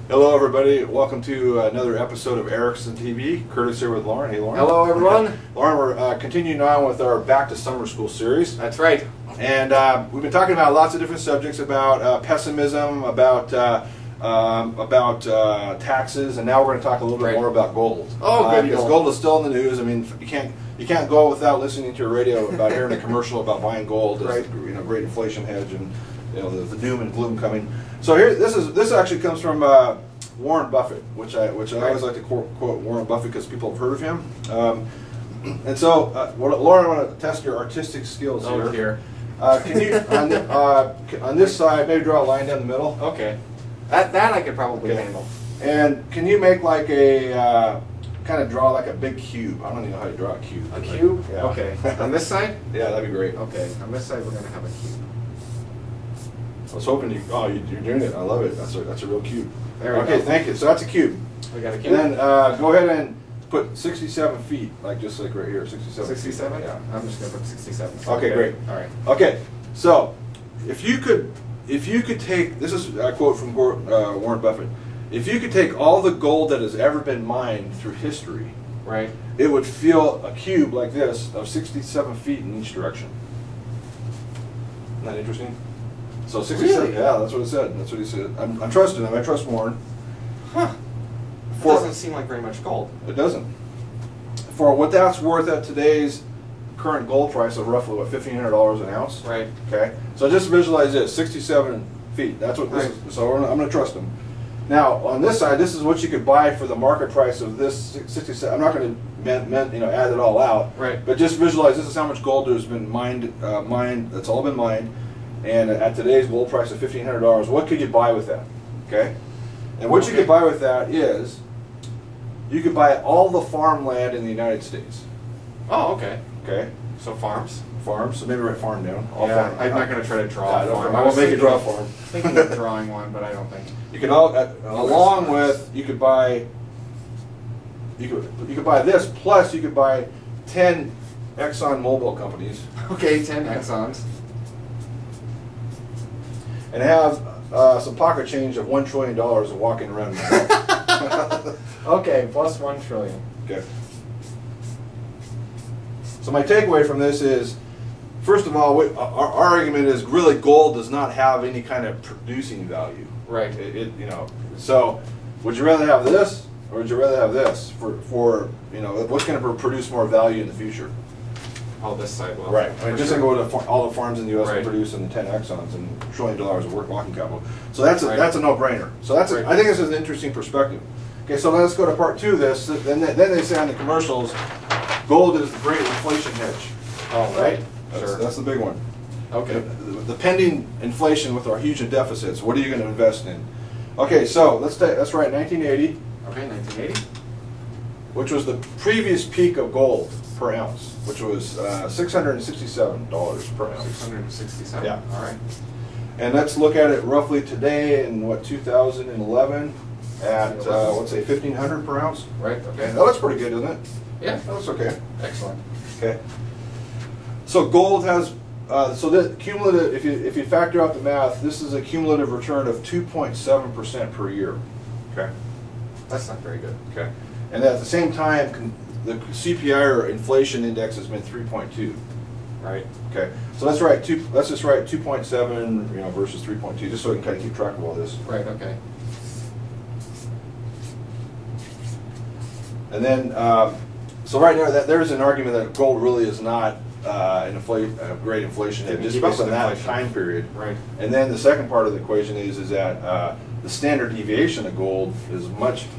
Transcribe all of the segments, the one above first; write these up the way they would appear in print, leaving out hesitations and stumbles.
Hello everybody, welcome to another episode of Erickson TV. Curtis here with Lauren. Hey Lauren. Hello everyone. Lauren, we're continuing on with our Back to Summer School series. That's right. And we've been talking about lots of different subjects, about pessimism, about taxes, and now we're going to talk a little bit more about gold. Oh, good. Because gold is still in the news. I mean, you can't go without listening to your radio about hearing a commercial about buying gold as a great inflation hedge, and the doom and gloom coming. So here, this actually comes from Warren Buffett, which I always like to quote Warren Buffett because people have heard of him. And so, Lauren, I want to test your artistic skills here. Can you on this side maybe draw a line down the middle? Okay, that I could probably handle. And can you make like a kind of draw like a big cube? I don't even know how to draw a cube. A cube? Yeah. Okay. On this side? Yeah, that'd be great. Okay. On this side, we're gonna have a cube. I was hoping you're doing it. I love it. That's a real cube. There we go. Okay, thank you. So that's a cube. We got a cube. And then go ahead and put 67 feet, just like right here, 67. 67? Yeah. I'm just gonna put 67. Okay, great. All right. Okay, so if you could take, this is a quote from Warren Buffett. If you could take all the gold that has ever been mined through history, right, it would fill a cube like this of 67 feet in each direction. Isn't that interesting? So 67. Really? Yeah, that's what it said. That's what he said. I'm trusting him. I trust Warren. Huh. It doesn't seem like very much gold. It doesn't. For what that's worth at today's current gold price of roughly what, $1,500 an ounce. Right. Okay. So just visualize this: 67 feet. That's what this is. So I'm going to trust him. Now on this side, this is what you could buy for the market price of this 67. I'm not going to add it all out. Right. But just visualize this is how much gold there's been mined. That's all been mined. And at today's gold price of $1,500, what could you buy with that? Okay. And what you could buy with that is, you could buy all the farmland in the United States. Oh, okay. Okay. So farms. Farms. So maybe write farm down. All farm. I'm not going to try to draw a farm. I won't make you draw a farm. Thinking of drawing one, but I don't think. You could along with you could buy this, plus you could buy 10 Exxon Mobil companies. Okay, 10 Exxons. And have some pocket change of $1 trillion walking around. Okay, plus 1 trillion. Okay. So my takeaway from this is, first of all, our argument is really gold does not have any kind of producing value. Right. So would you rather have this, or would you rather have this for what's going to produce more value in the future? Oh, this side will. Right. I mean, just to go to all the farms in the U.S. and produce in the 10 Exxons and $1 trillion of walking capital. So that's a no-brainer. So I think this is an interesting perspective. Okay, so let's go to part 2 of this. Then they say on the commercials, gold is the great inflation hedge. Oh, right. That's the big one. Okay. The pending inflation with our huge deficits. What are you going to invest in? Okay, so let's write 1980. Okay, 1980. Which was the previous peak of gold per ounce, which was $667 per ounce. 667. Yeah. All right. And let's look at it roughly today in 2011 at let's say 1,500 per ounce. Right. Okay. That looks pretty good, doesn't it? Yeah. That looks okay. Excellent. Okay. So gold has so the cumulative. If you factor out the math, this is a cumulative return of 2.7% per year. Okay. That's not very good. Okay. And at the same time, the CPI or inflation index has been 3.2. Right. Okay. So let's just write 2.7, versus 3.2, just so we can kind of keep track of all this. Right. Okay. And then, so right now, there's an argument that gold really is not a great inflation hedge, just based on that time period. Right. And then the second part of the equation is that the standard deviation of gold is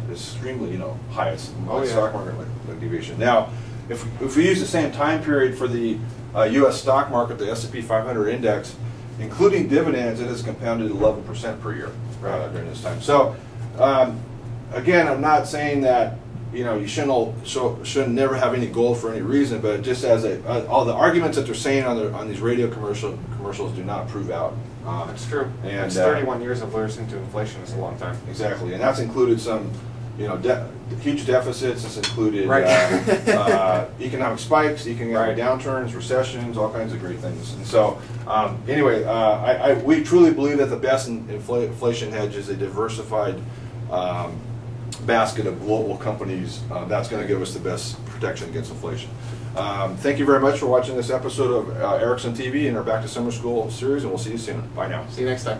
extremely high. It's stock market like deviation. Now, if we use the same time period for the U.S. stock market, the S&P 500 index, including dividends, it has compounded 11% per year during this time. So again, I'm not saying that you shouldn't never have any gold for any reason, but just as all the arguments that they're saying on these radio commercials do not prove out. That's true. And it's 31 years of losing to inflation is a long time. Exactly, and that's included some huge deficits. It's included economic spikes, economic downturns, recessions, all kinds of great things. And so, anyway, we truly believe that the best inflation hedge is a diversified basket of global companies, that's going to give us the best protection against inflation. Thank you very much for watching this episode of Erickson TV and our Back to Summer School series, and we'll see you soon. Bye now. See you next time.